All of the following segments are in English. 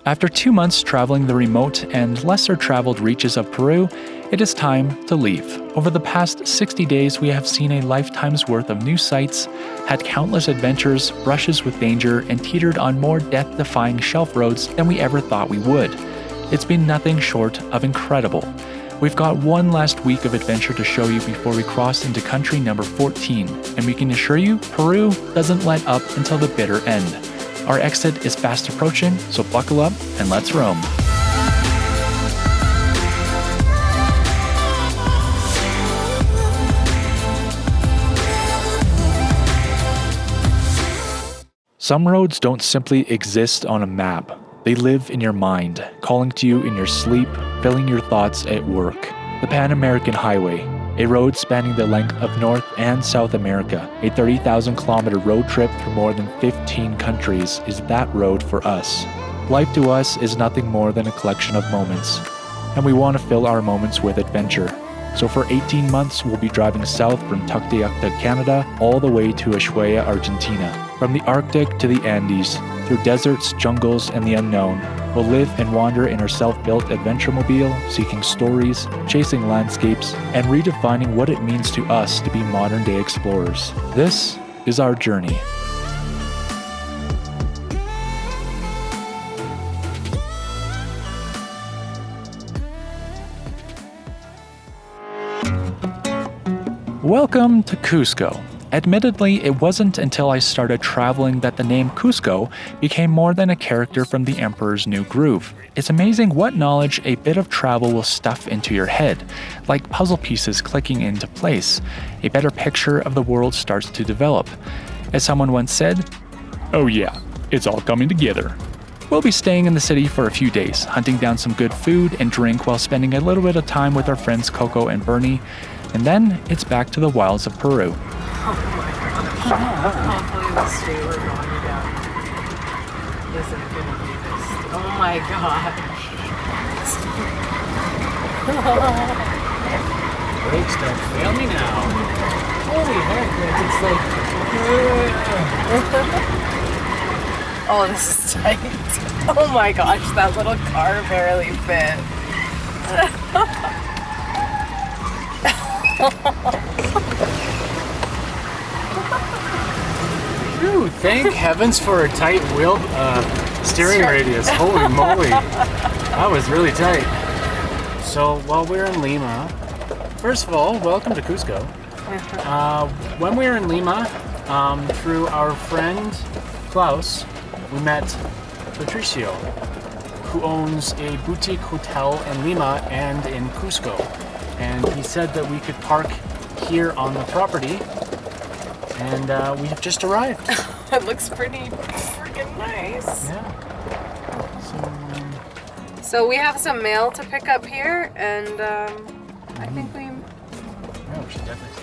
After 2 months traveling the remote and lesser traveled reaches of Peru, it is time to leave. Over the past 60 days, we have seen a lifetime's worth of new sights, had countless adventures, brushes with danger, and teetered on more death-defying shelf roads than we ever thought we would. It's been nothing short of incredible. We've got one last week of adventure to show you before we cross into country number 14, and we can assure you, Peru doesn't let up until the bitter end. Our exit is fast approaching, so buckle up and let's roam. Some roads don't simply exist on a map. They live in your mind, calling to you in your sleep, filling your thoughts at work. The Pan American Highway, a road spanning the length of North and South America, a 30,000-kilometer road trip through more than 15 countries, is that road for us. Life to us is nothing more than a collection of moments, and we want to fill our moments with adventure. So for 18 months, we'll be driving south from Titicaca, Canada, all the way to Washougal, Argentina. From the Arctic to the Andes, through deserts, jungles, and the unknown, we'll live and wander in our self-built adventure-mobile, seeking stories, chasing landscapes, and redefining what it means to us to be modern-day explorers. This is our journey. Welcome to Cusco. Admittedly, it wasn't until I started traveling that the name Cusco became more than a character from the Emperor's New Groove. It's amazing what knowledge a bit of travel will stuff into your head, like puzzle pieces clicking into place. A better picture of the world starts to develop. As someone once said, "Oh yeah, it's all coming together." We'll be staying in the city for a few days, hunting down some good food and drink while spending a little bit of time with our friends Coco and Bernie, and then it's back to the wilds of Peru. Hopefully the street we're going down isn't going to be this. Oh my god. Brakes don't fail me now. Holy heck, it's like... Oh, this is tight. Oh my gosh, that little car barely fit. Dude, thank heavens for a tight wheel steering radius. Holy moly. That was really tight. So while we're in Lima, first of all, welcome to Cusco. When we were in Lima, through our friend Klaus, we met Patricio, who owns a boutique hotel in Lima and in Cusco. And he said that we could park here on the property, and we have just arrived. It looks pretty freaking nice. Yeah. So we have some mail to pick up here, and I think we... Yeah, we should definitely.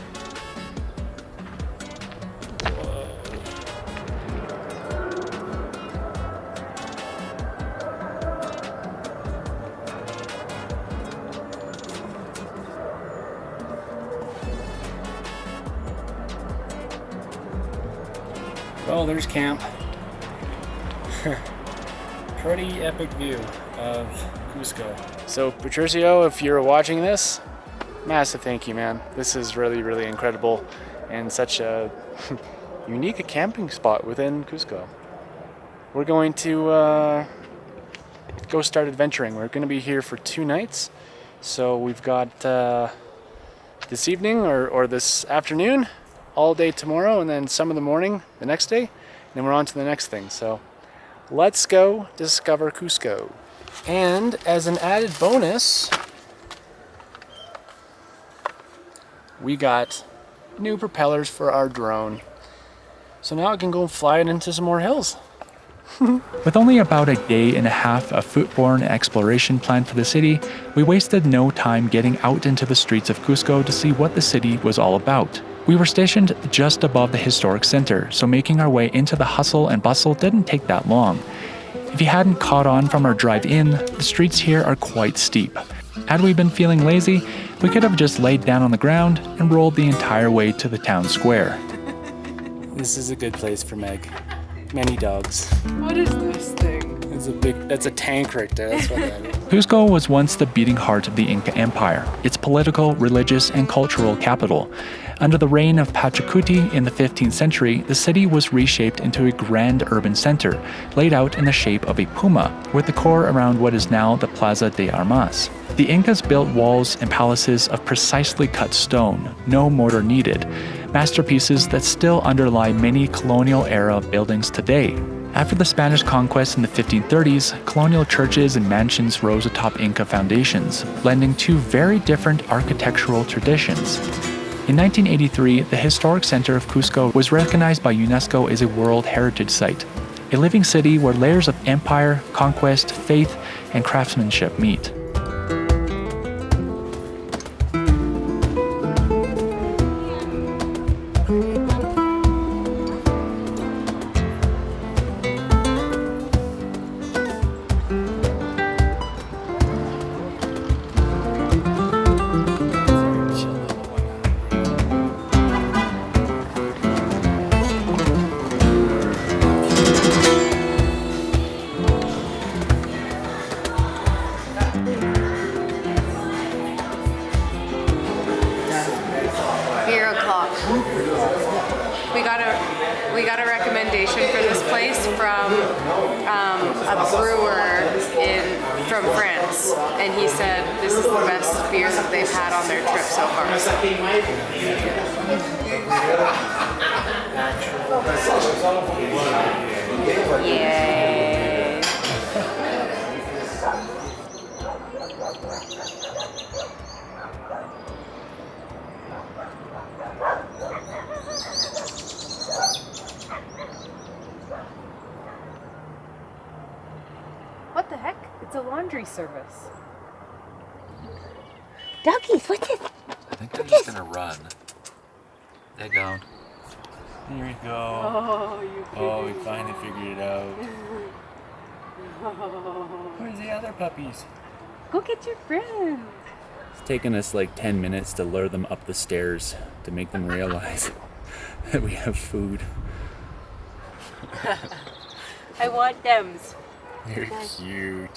Well, there's camp. Pretty epic view of Cusco. So, Patricio, if you're watching this, massive thank you, man. This is really, really incredible and such a unique camping spot within Cusco. We're going to go start adventuring. We're going to be here for 2 nights. So we've got this evening or this afternoon, all day tomorrow, and then some of the morning the next day, and then we're on to the next thing. So let's go discover Cusco. And as an added bonus, we got new propellers for our drone. So now I can go fly it into some more hills. With only about a day and a half of foodborne exploration planned for the city, we wasted no time getting out into the streets of Cusco to see what the city was all about. We were stationed just above the historic center, so making our way into the hustle and bustle didn't take that long. If you hadn't caught on from our drive in, the streets here are quite steep. Had we been feeling lazy, we could have just laid down on the ground and rolled the entire way to the town square. This is a good place for Meg. Many dogs. What is this thing? That's a tank right there. That's what that is. Cusco was once the beating heart of the Inca Empire, its political, religious, and cultural capital. Under the reign of Pachacuti in the 15th century, the city was reshaped into a grand urban center, laid out in the shape of a puma, with the core around what is now the Plaza de Armas. The Incas built walls and palaces of precisely cut stone, no mortar needed, masterpieces that still underlie many colonial-era buildings today. After the Spanish conquest in the 1530s, colonial churches and mansions rose atop Inca foundations, blending two very different architectural traditions. In 1983, the historic center of Cusco was recognized by UNESCO as a World Heritage Site, a living city where layers of empire, conquest, faith, and craftsmanship meet. We got a recommendation for this place from a brewer from France, and he said this is the best beer that they've had on their trip so far. Yay! What the heck? It's a laundry service. Doggies, what's this? I think they're just gonna run. They go. Here we go. Oh, we finally figured it out. Where's the other puppies? Go get your friend. It's taken us like 10 minutes to lure them up the stairs to make them realize that we have food. I want them. You're cute.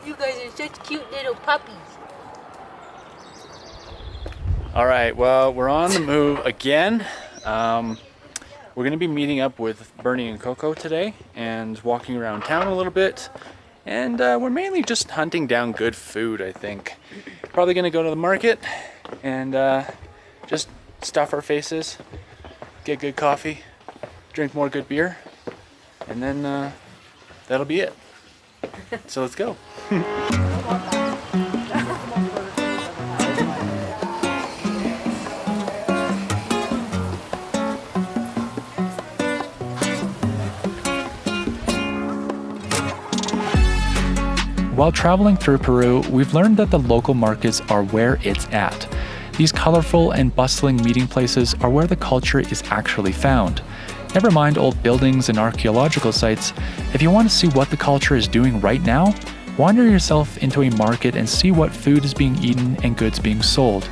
You guys are such cute little puppies. All right, well, we're on the move again. We're going to be meeting up with Bernie and Coco today and walking around town a little bit. And we're mainly just hunting down good food, I think. Probably going to go to the market and just stuff our faces, get good coffee, drink more good beer, and then that'll be it. So let's go. While traveling through Peru, we've learned that the local markets are where it's at. These colorful and bustling meeting places are where the culture is actually found. Never mind old buildings and archaeological sites, if you want to see what the culture is doing right now, wander yourself into a market and see what food is being eaten and goods being sold.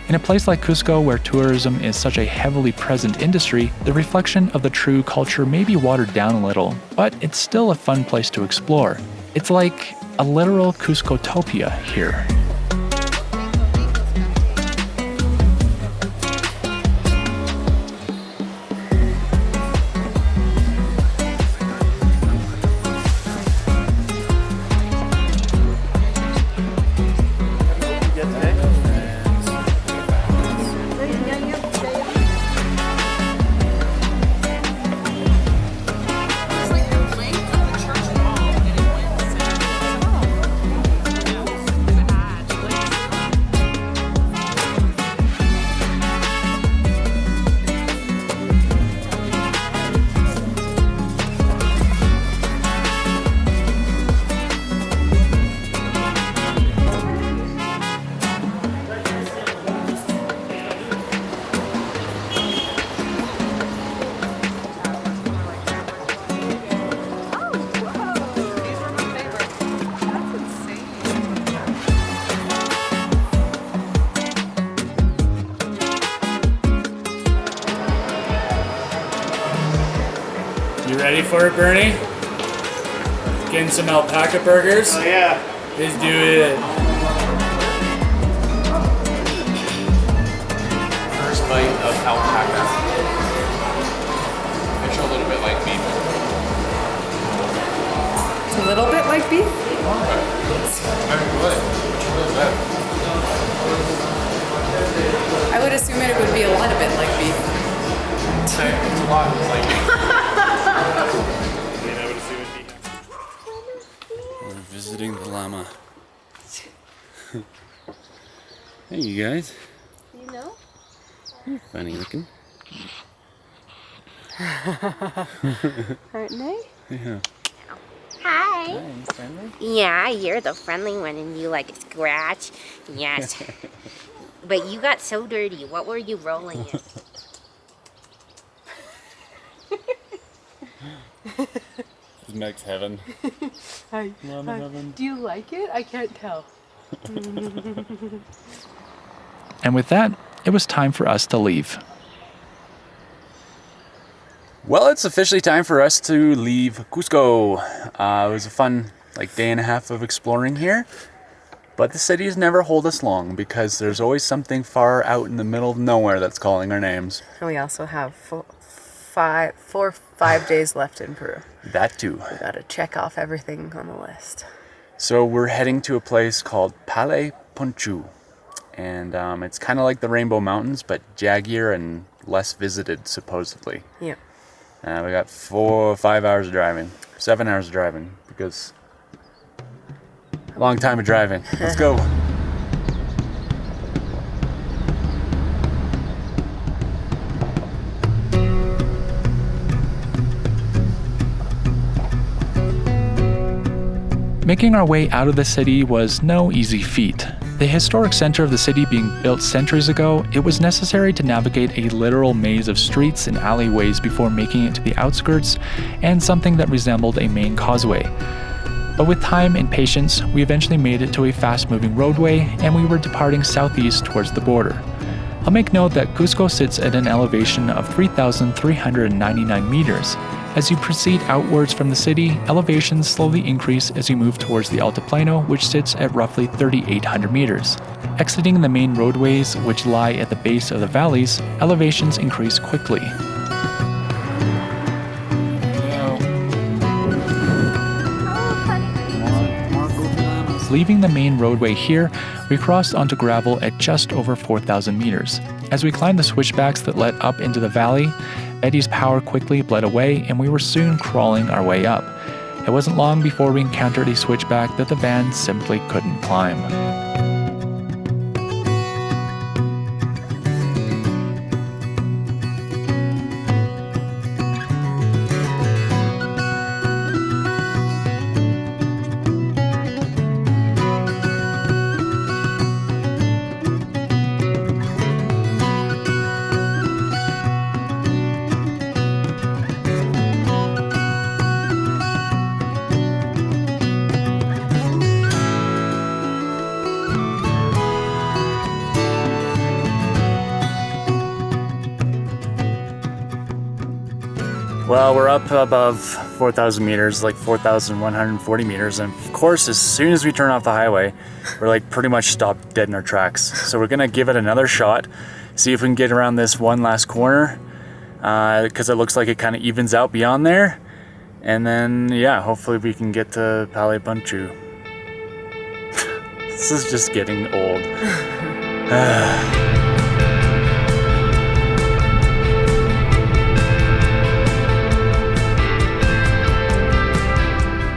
In a place like Cusco, where tourism is such a heavily present industry, the reflection of the true culture may be watered down a little, but it's still a fun place to explore. It's like a literal Cuscotopia here. You ready for it, Bernie? Getting some alpaca burgers? Oh yeah. Let's do it. First bite of alpaca. It's a little bit like beef. It's a little bit like beef. Very good. Really good. I would assume it would be a lot of bit like beef. It's a lot like beef. We're visiting the llama. Hey, you guys. You know? You're funny looking. Aren't they? Yeah. Hi. Yeah, you're the friendly one and you like scratch. Yes. But you got so dirty. What were you rolling in? This is Meg's heaven. Hi. Llama heaven. Do you like it? I can't tell. And with that, it was time for us to leave. Well, it's officially time for us to leave Cusco. It was a fun day and a half of exploring here. But the city has never hold us long because there's always something far out in the middle of nowhere that's calling our names. And we also have 5 days left in Peru. That too. We gotta check off everything on the list. So we're heading to a place called Pale Ponchu. And it's kind of like the Rainbow Mountains, but jaggier and less visited, supposedly. Yeah. We got 4 or 5 hours of driving. 7 hours of driving, because... long time of driving. Let's go. Making our way out of the city was no easy feat. The historic center of the city being built centuries ago, it was necessary to navigate a literal maze of streets and alleyways before making it to the outskirts and something that resembled a main causeway. But with time and patience, we eventually made it to a fast-moving roadway and we were departing southeast towards the border. I'll make note that Cusco sits at an elevation of 3,399 meters. As you proceed outwards from the city, elevations slowly increase as you move towards the Altiplano, which sits at roughly 3,800 meters. Exiting the main roadways, which lie at the base of the valleys, elevations increase quickly. Leaving the main roadway here, we crossed onto gravel at just over 4,000 meters. As we climbed the switchbacks that led up into the valley, Betty's power quickly bled away and we were soon crawling our way up. It wasn't long before we encountered a switchback that the van simply couldn't climb. Well, we're up above 4,000 meters, like 4,140 meters, and of course, as soon as we turn off the highway, we're pretty much stopped dead in our tracks. So we're gonna give it another shot, see if we can get around this one last corner, because it looks like it kind of evens out beyond there, and then yeah, hopefully we can get to Pale Ponchu. This is just getting old.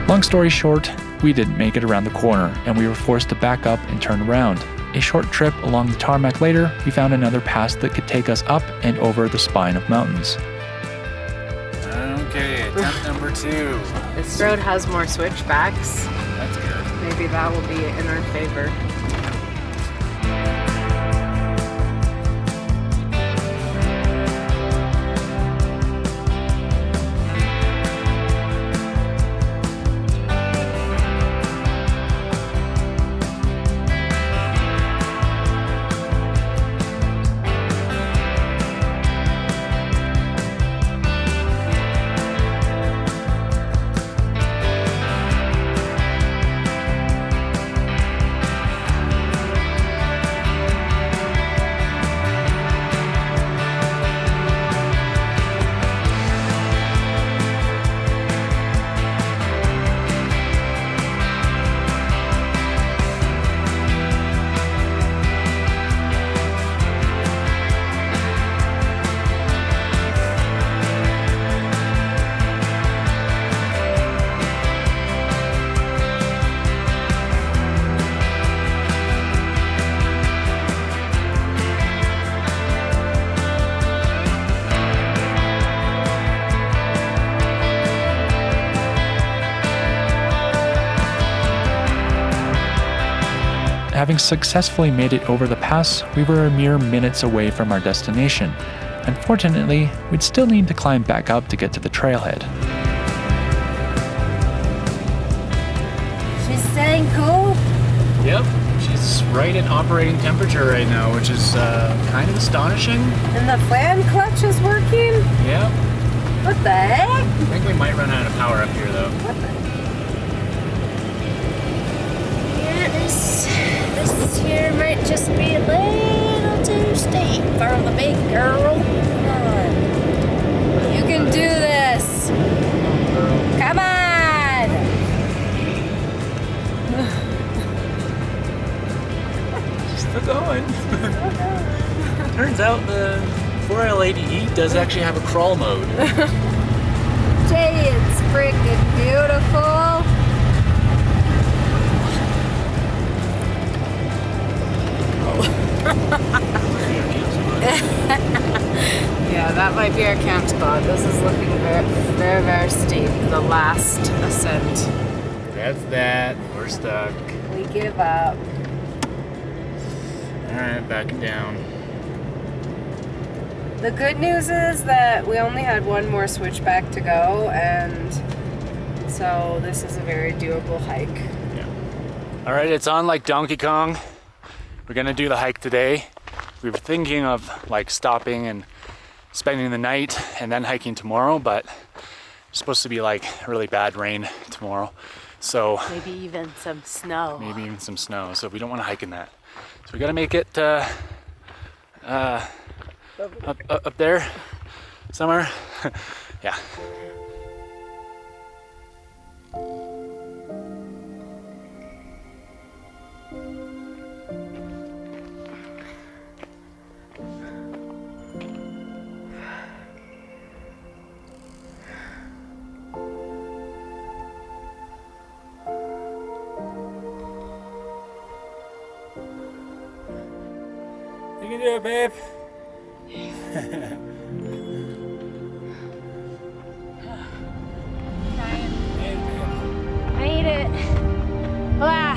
Long story short, we didn't make it around the corner and we were forced to back up and turn around. A short trip along the tarmac later, we found another pass that could take us up and over the spine of mountains. Okay, attempt number 2. This road has more switchbacks. That's good. Maybe that will be in our favor. having successfully made it over the pass, we were a mere minutes away from our destination. Unfortunately, we'd still need to climb back up to get to the trailhead. She's staying cool. Yep, she's right at operating temperature right now, which is kind of astonishing. And the fan clutch is working? Yep. What the heck? I think we might run out of power up here though. Yeah, this here might just be a little too steep for the big girl. Come on. You can do this. Come on. Still going. Turns out the 4L80E does actually have a crawl mode. Jay, it's freaking beautiful. Yeah, that might be our camp spot. This is looking very, very, very steep. The last ascent. That's that. We're stuck. We give up. Alright, backing down. The good news is that we only had one more switchback to go, and so this is a very doable hike. Yeah. Alright, it's on like Donkey Kong. We're gonna do the hike today. We were thinking of like stopping and spending the night and then hiking tomorrow, but it's supposed to be like really bad rain tomorrow. So Maybe even some snow. maybe even some snow. So we don't want to hike in that. So we gotta make it up there somewhere. Yeah. You can do it, babe. Made it. Wow.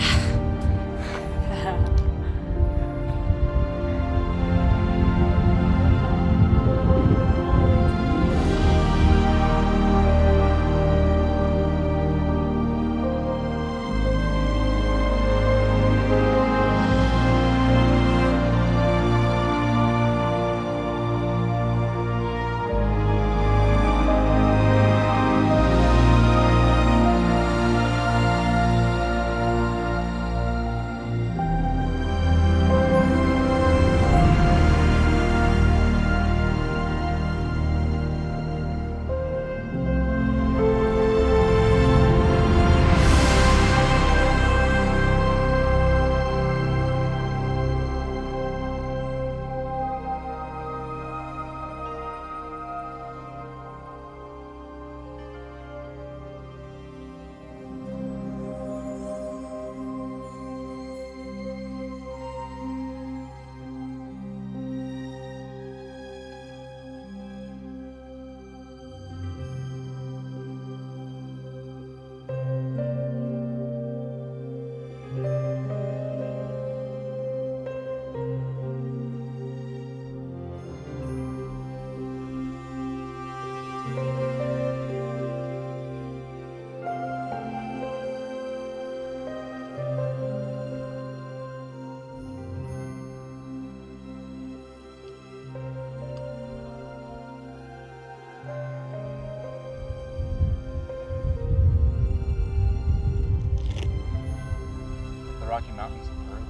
Rocky Mountains of Peru.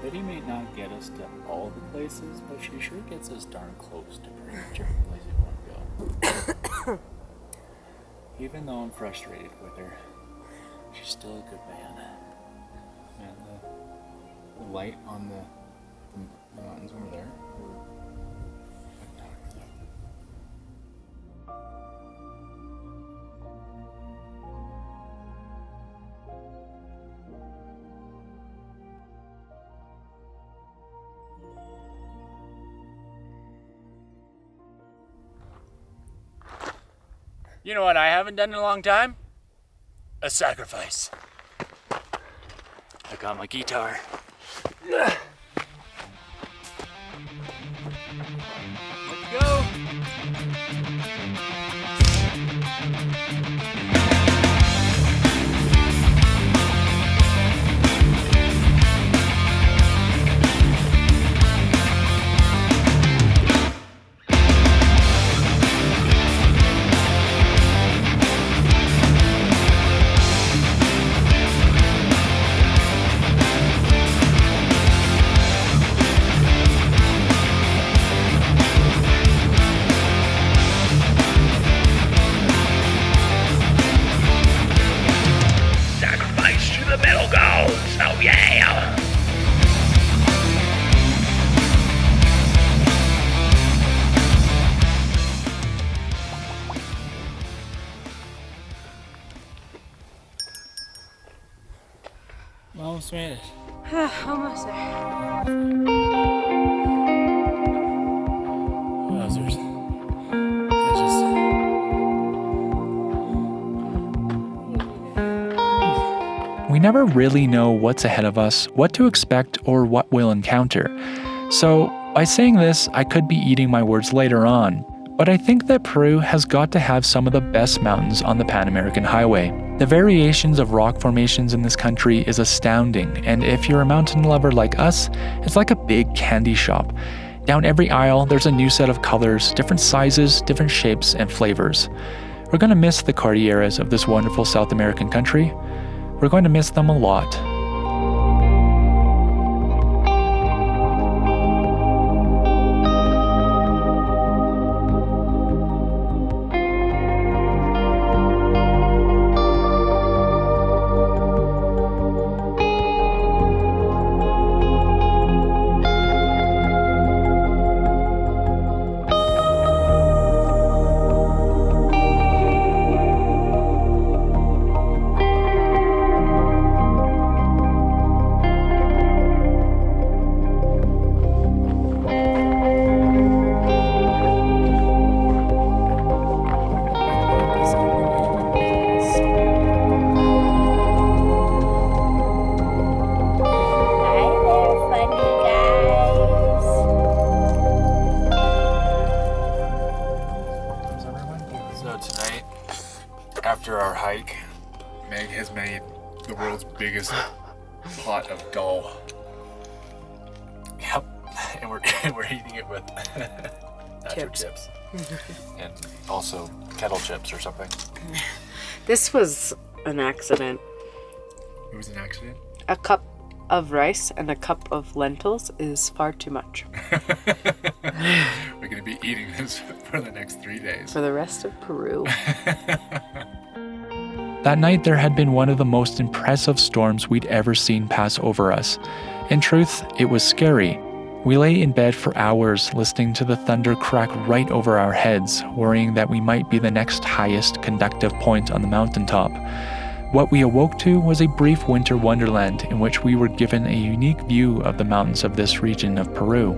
Betty may not get us to all the places, but she sure gets us darn close to pretty much every place we want to go. Even though I'm frustrated with her, she's still a good man. And the light on the The mountains over there. You know what I haven't done in a long time? A sacrifice. I got my guitar. Let's go. Almost made it. Almost there. Wowzers. We never really know what's ahead of us, what to expect, or what we'll encounter. So, by saying this, I could be eating my words later on. But I think that Peru has got to have some of the best mountains on the Pan American Highway. The variations of rock formations in this country is astounding, and if you're a mountain lover like us, it's like a big candy shop. Down every aisle, there's a new set of colors, different sizes, different shapes, and flavors. We're going to miss the Cordilleras of this wonderful South American country. We're going to miss them a lot. After our hike, Meg has made the world's biggest pot of dal. Yep, and we're eating it with nacho chips. And also kettle chips or something. This was an accident. It was an accident? A cup of rice and a cup of lentils is far too much. We're going to be eating this for the next 3 days. For the rest of Peru. That night there had been one of the most impressive storms we'd ever seen pass over us. In truth, it was scary. We lay in bed for hours listening to the thunder crack right over our heads, worrying that we might be the next highest conductive point on the mountaintop. What we awoke to was a brief winter wonderland in which we were given a unique view of the mountains of this region of Peru.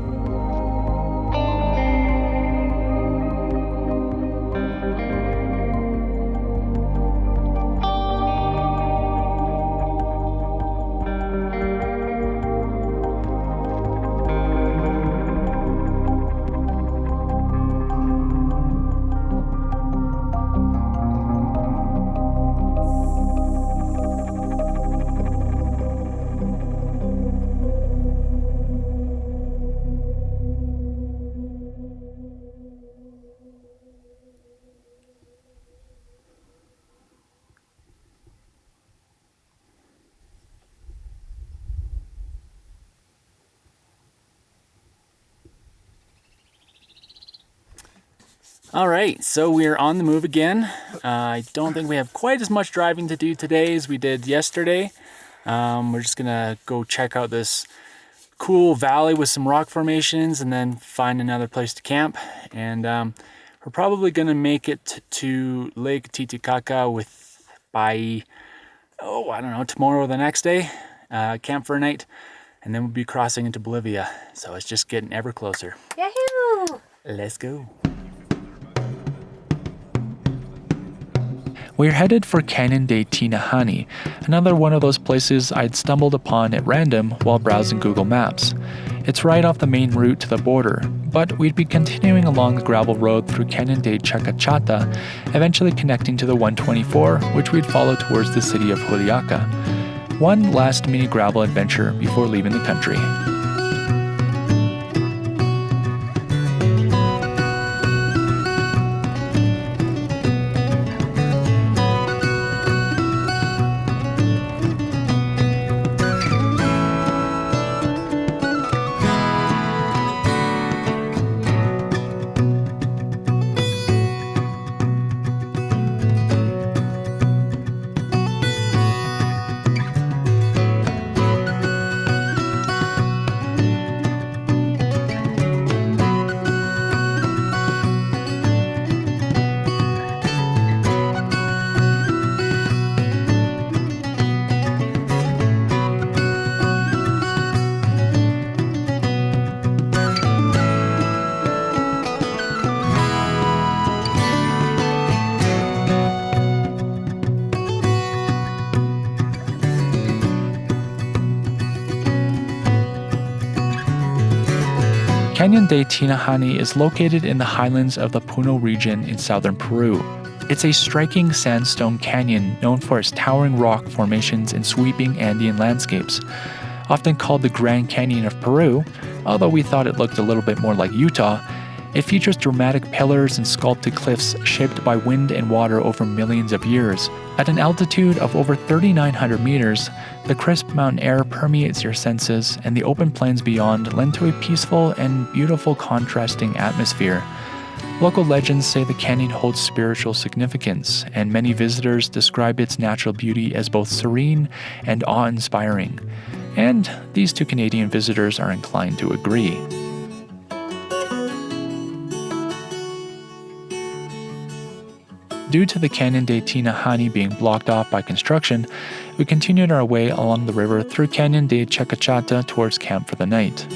All right, so we're on the move again. I don't think we have quite as much driving to do today as we did yesterday. We're just gonna go check out this cool valley with some rock formations and then find another place to camp. And we're probably gonna make it to Lake Titicaca by I don't know, tomorrow or the next day, camp for a night, and then we'll be crossing into Bolivia. So it's just getting ever closer. Yahoo! Let's go. We're headed for Canyon de Tinajani, another one of those places I'd stumbled upon at random while browsing Google Maps. It's right off the main route to the border, but we'd be continuing along the gravel road through Canyon de Chacachata, eventually connecting to the 124, which we'd follow towards the city of Juliaca. One last mini gravel adventure before leaving the country. Canyon de Tinajani is located in the highlands of the Puno region in southern Peru. It's a striking sandstone canyon known for its towering rock formations and sweeping Andean landscapes. Often called the Grand Canyon of Peru, although we thought it looked a little bit more like Utah, it features dramatic pillars and sculpted cliffs shaped by wind and water over millions of years. At an altitude of over 3,900 meters, the crisp mountain air permeates your senses, and the open plains beyond lend to a peaceful and beautiful contrasting atmosphere. Local legends say the canyon holds spiritual significance, and many visitors describe its natural beauty as both serene and awe-inspiring. And these two Canadian visitors are inclined to agree. Due to the Canyon de Tinajani being blocked off by construction, we continued our way along the river through Canyon de Chacachata towards camp for the night.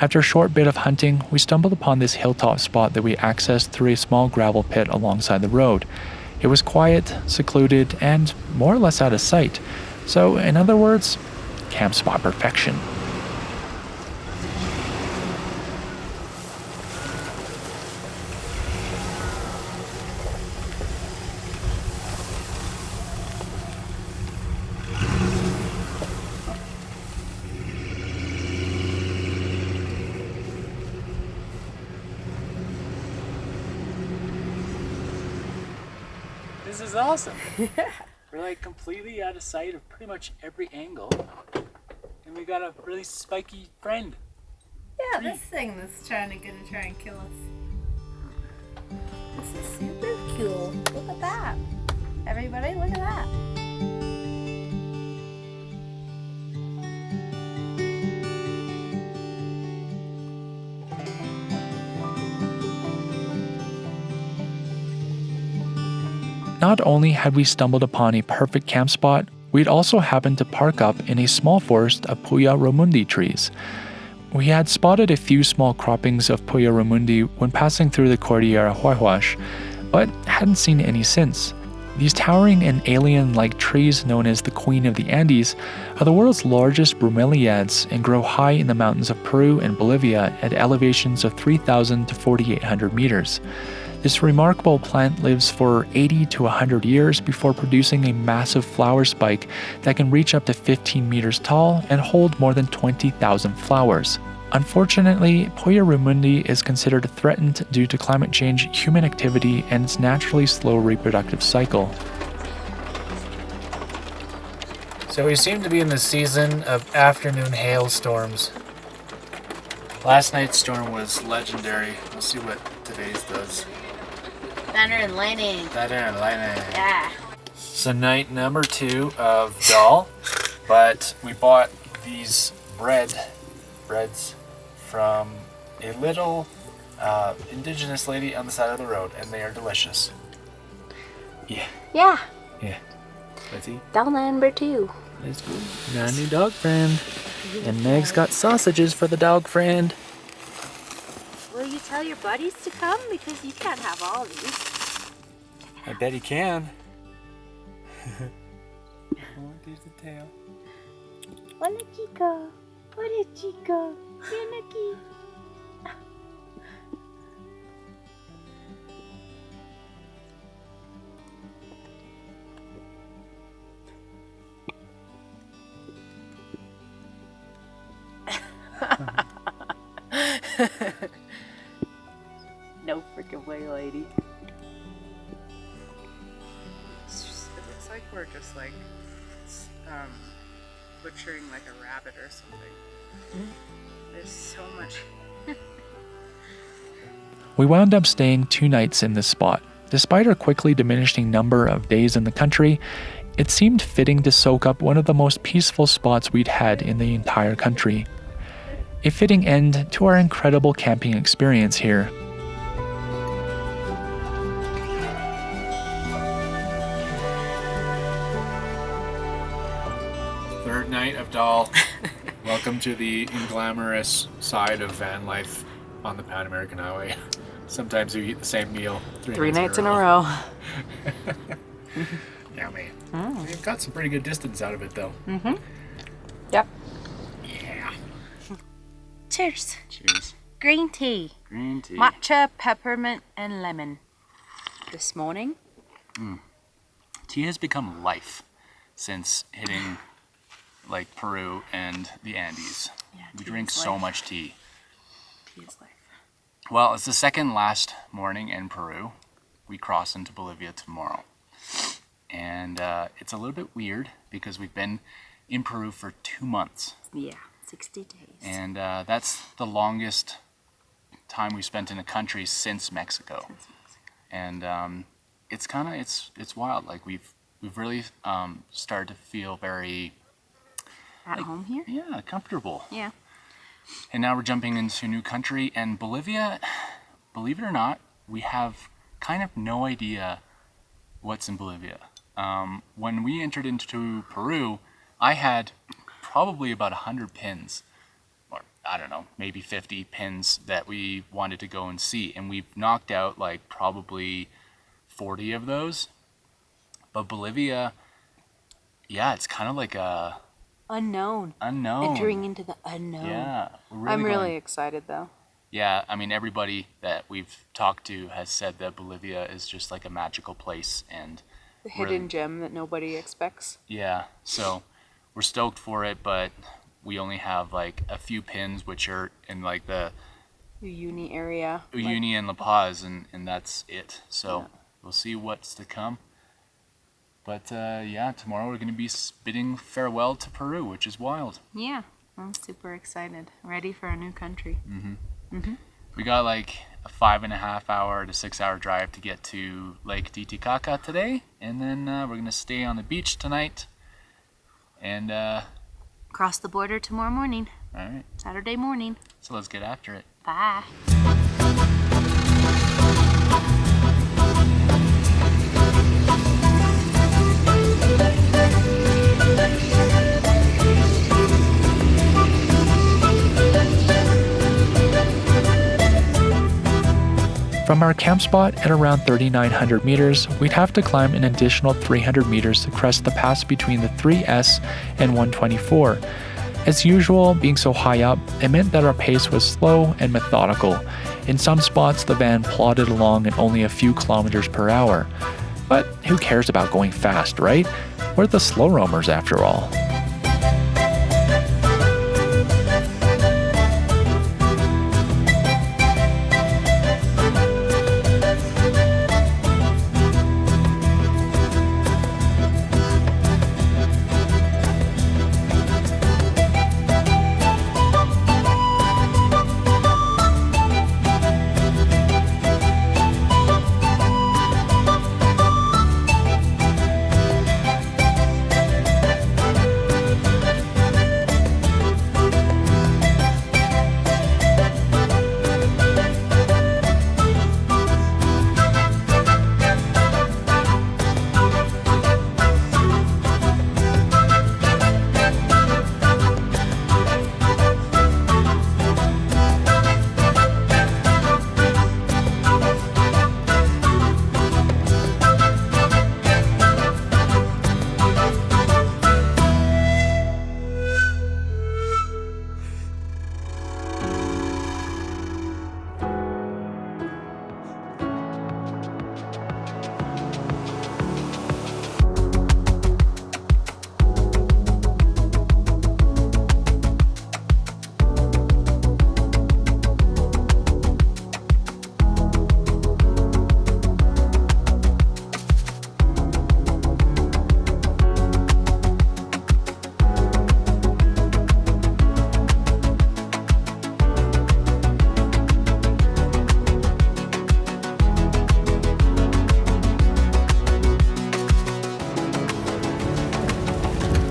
After a short bit of hunting, we stumbled upon this hilltop spot that we accessed through a small gravel pit alongside the road. It was quiet, secluded, and more or less out of sight. So, in other words, camp spot perfection. This is awesome. We're like completely out of sight of pretty much every angle. And we got a really spiky friend. Yeah, this thing that's gonna try and kill us. This is super cool. Look at that. Everybody, look at that. Not only had we stumbled upon a perfect camp spot, we'd also happened to park up in a small forest of Puya romundi trees. We had spotted a few small croppings of Puya romundi when passing through the Cordillera Huayhuash, but hadn't seen any since. These towering and alien-like trees known as the Queen of the Andes are the world's largest bromeliads and grow high in the mountains of Peru and Bolivia at elevations of 3,000 to 4,800 meters. This remarkable plant lives for 80 to 100 years before producing a massive flower spike that can reach up to 15 meters tall and hold more than 20,000 flowers. Unfortunately, Puya romundi is considered threatened due to climate change, human activity, and its naturally slow reproductive cycle. So we seem to be in the season of afternoon hailstorms. Last night's storm was legendary. We'll see what today's does. Thunder and lightning. Thunder and lightning. Yeah. So night number 2 of Dal, but we bought these breads from a little indigenous lady on the side of the road, and they are delicious. Yeah. Yeah. Yeah. Let's eat. Down number 2. Let's go. Got a new dog friend. And Meg's got sausages for the dog friend. Will you tell your buddies to come? Because you can't have all of these. I bet he can. Oh, there's the tail. Hola, chica. Hola, chica. Ven aquí. No freaking way, lady. It looks like we're just like butchering like a rabbit or something. There's so much. We wound up staying 2 nights in this spot. Despite our quickly diminishing number of days in the country, it seemed fitting to soak up one of the most peaceful spots we'd had in the entire country. A fitting end to our incredible camping experience here. Third night of Dal. Welcome to the inglamorous side of van life on the Pan American Highway. Sometimes you eat the same meal 3 nights in a row. Yummy. We've got some pretty good distance out of it though. Yep. Yeah. Cheers. Cheers. Green tea. Green tea. Matcha, peppermint, and lemon. This morning. Tea has become life since hitting like Peru and the Andes. Yeah, We tea drink is so life. much tea. Tea is life. Well, it's the second last morning in Peru. We cross into Bolivia tomorrow. And it's a little bit weird because we've been in Peru for 2 months. Yeah, 60 days. And that's the longest time we've spent in a country since Mexico. And it's kind of, it's wild. Like we've really started to feel very... At home here? Yeah, comfortable. Yeah. And now we're jumping into a new country, and Bolivia, believe it or not, we have kind of no idea what's in Bolivia. When we entered into Peru, I had probably about 100 pins, or I don't know, maybe 50 pins that we wanted to go and see, and we've knocked out like probably 40 of those. But Bolivia, yeah, it's kind of like a... Unknown. Entering into the unknown. Yeah. We're I'm really going- excited though. Yeah, I mean, everybody that we've talked to has said that Bolivia is just like a magical place, and The hidden gem that nobody expects. yeah, so we're stoked for it, but we only have like a few pins, which are in like the Uyuni area. Uyuni and La Paz, and that's it. So we'll see what's to come. But yeah, tomorrow we're going to be bidding farewell to Peru, which is wild. Yeah, I'm super excited. Ready for a new country. We got like a 5.5 hour to 6 hour drive to get to Lake Titicaca today, and then we're going to stay on the beach tonight. And Cross the border tomorrow morning. all right, Saturday morning. so let's get after it. Bye. From our camp spot at around 3,900 meters, we'd have to climb an additional 300 meters to crest the pass between the 3S and 124. As usual, being so high up, it meant that our pace was slow and methodical. In some spots, the van plodded along at only a few kilometers per hour. But who cares about going fast, right? We're the slow roamers after all.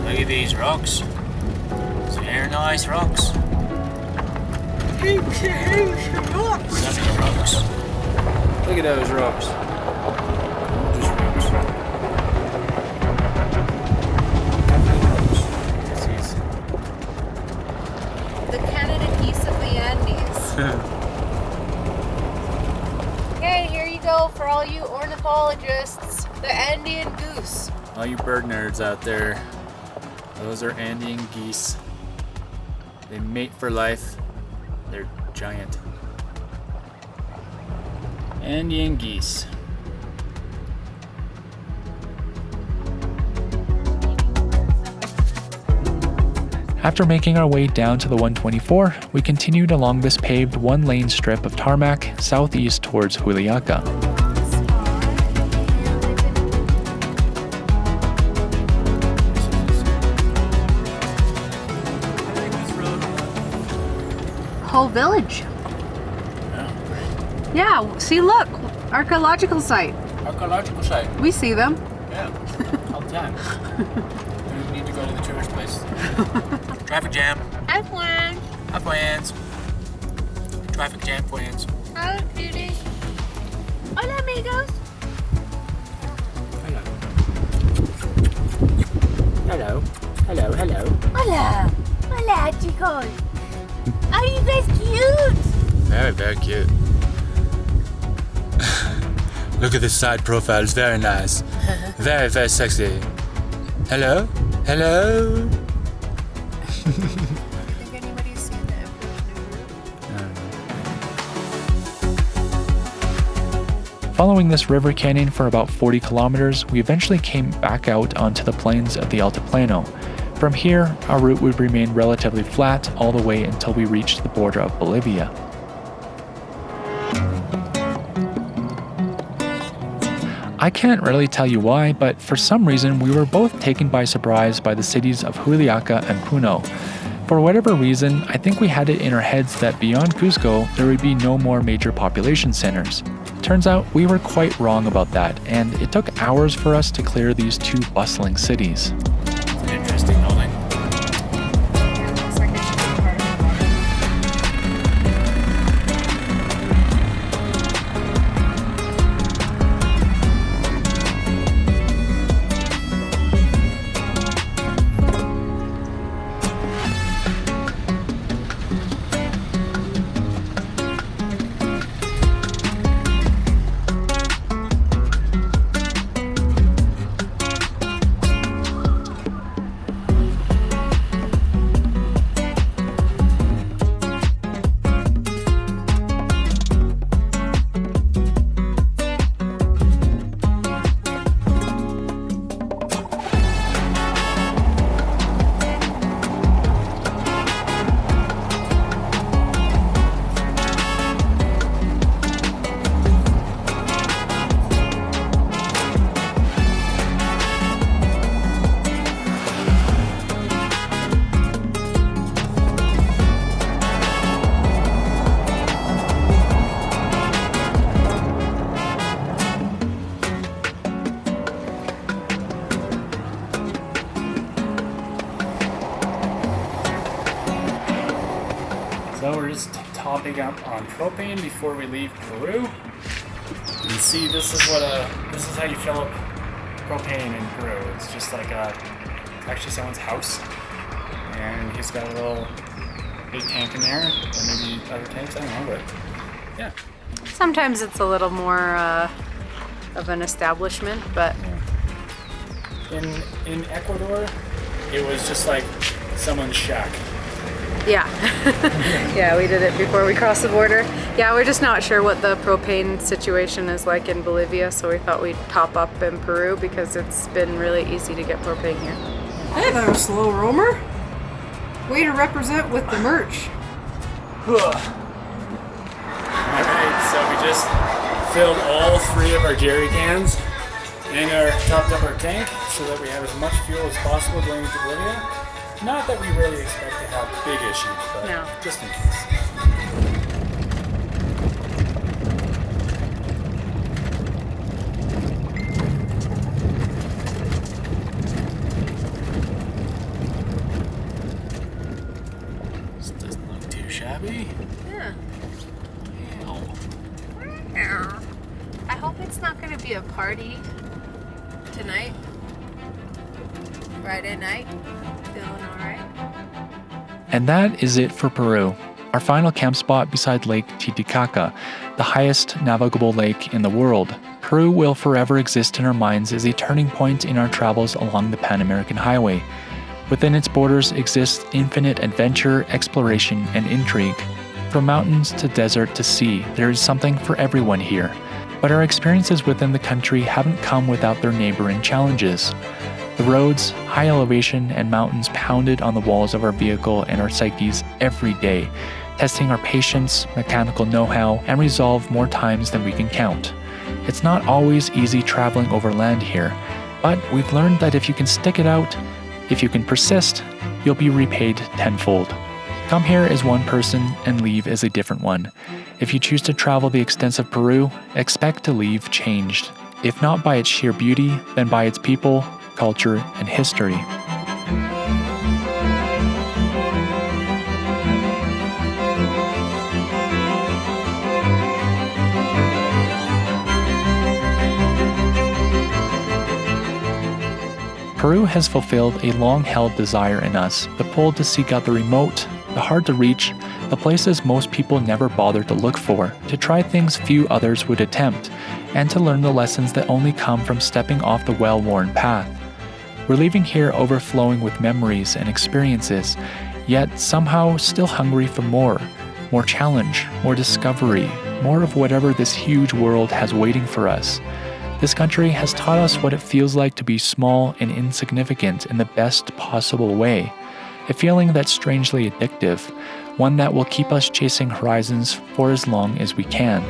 Look at these rocks. They're nice rocks. Sunny rocks. Look at those rocks. Gorgeous rocks. The Canada geese of the Andes. Okay, here you go for all you ornithologists. The Andean goose. All you bird nerds out there, those are Andean geese. They mate for life. They're giant. Andean geese. After making our way down to the 124, we continued along this paved one-lane strip of tarmac southeast towards Juliaca. Whole village. Yeah, see, look, archaeological site. Archaeological site. We see them. Yeah, all the time. We need to go to the tourist place. Traffic jam. Hi, Juan. Hi, plans. Traffic jam plans. How do this? Hola, amigos. Hello. Hello, hello. Hola. Hola, chicos. Are you guys cute? Very, very cute. Look at this side profile, it's very nice. Very, very sexy. Hello? Hello? I think anybody's seen the Following this river canyon for about 40 kilometers, we eventually came back out onto the plains of the Altiplano. From here, our route would remain relatively flat all the way until we reached the border of Bolivia. I can't really tell you why, but for some reason we were both taken by surprise by the cities of Juliaca and Puno. For whatever reason, I think we had it in our heads that beyond Cusco, there would be no more major population centers. Turns out we were quite wrong about that, and it took hours for us to clear these two bustling cities. It's an interesting building. Looks like it should be part of the park. So we're just topping up on propane before we leave Peru. You can see this is how you fill up propane in Peru. It's just like actually someone's house, and he's got a little big tank in there, or maybe other tanks. I don't know, but yeah. Sometimes it's a little more of an establishment, but In Ecuador, it was just like someone's shack. yeah. Yeah, we did it before we crossed the border. Yeah, we're just not sure what the propane situation is like in Bolivia, so we thought we'd top up in Peru because it's been really easy to get propane here. Hey there, slow roamer. Way to represent with the merch. Alright, so we just filled all 3 of our jerry cans and topped up our tank so that we have as much fuel as possible going into Bolivia. Not that we really expect to have big issues, but No. just in case. This doesn't look too shabby. Yeah. Ew. I hope it's not going to be a party tonight. Friday night. Feeling alright? And that is it for Peru, our final camp spot beside Lake Titicaca, the highest navigable lake in the world. Peru will forever exist in our minds as a turning point in our travels along the Pan American Highway. Within its borders exists infinite adventure, exploration, and intrigue. From mountains to desert to sea, there is something for everyone here. But our experiences within the country haven't come without their neighboring challenges. The roads, high elevation, and mountains pounded on the walls of our vehicle and our psyches every day, testing our patience, mechanical know-how, and resolve more times than we can count. It's not always easy traveling over land here, but we've learned that if you can stick it out, if you can persist, you'll be repaid tenfold. Come here as one person and leave as a different one. If you choose to travel the extensive Peru, expect to leave changed. If not by its sheer beauty, then by its people, culture, and history. Peru has fulfilled a long-held desire in us, the pull to seek out the remote, the hard to reach, the places most people never bother to look for, to try things few others would attempt, and to learn the lessons that only come from stepping off the well-worn path. We're leaving here overflowing with memories and experiences, yet somehow still hungry for more challenge, more discovery, more of whatever this huge world has waiting for us. This country has taught us what it feels like to be small and insignificant in the best possible way, a feeling that's strangely addictive, one that will keep us chasing horizons for as long as we can.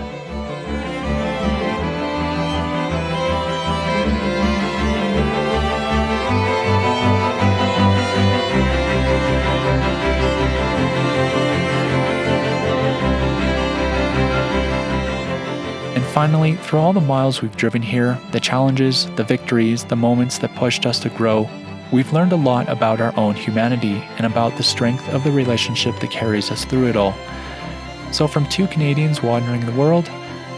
finally, through all the miles we've driven here, the challenges, the victories, the moments that pushed us to grow, we've learned a lot about our own humanity and about the strength of the relationship that carries us through it all. So from two Canadians wandering the world,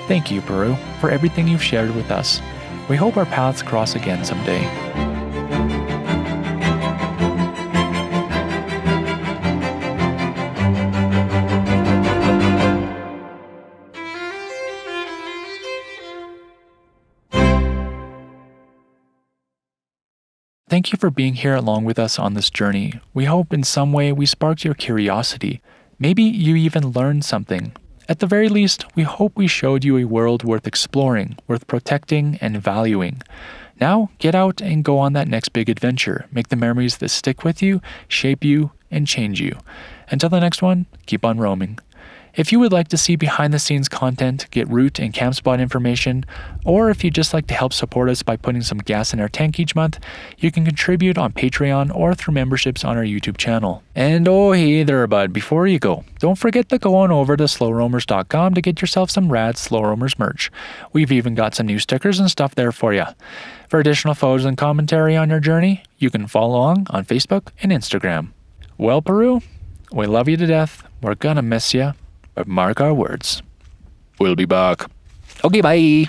thank you, Peru, for everything you've shared with us. We hope our paths cross again someday. Thank you for being here along with us on this journey. We hope in some way we sparked your curiosity. Maybe you even learned something. At the very least, we hope we showed you a world worth exploring, worth protecting and valuing. Now, get out and go on that next big adventure. Make the memories that stick with you, shape you, and change you. Until the next one, keep on roaming. If you would like to see behind-the-scenes content, get route and camp spot information, or if you'd just like to help support us by putting some gas in our tank each month, you can contribute on Patreon or through memberships on our YouTube channel. And oh hey there bud, before you go, don't forget to go on over to slowroamers.com to get yourself some rad Slow Roamers merch. We've even got some new stickers and stuff there for you. For additional photos and commentary on your journey, you can follow along on Facebook and Instagram. Well, Peru, we love you to death. We're gonna miss you. But mark our words. We'll be back. Okay, bye.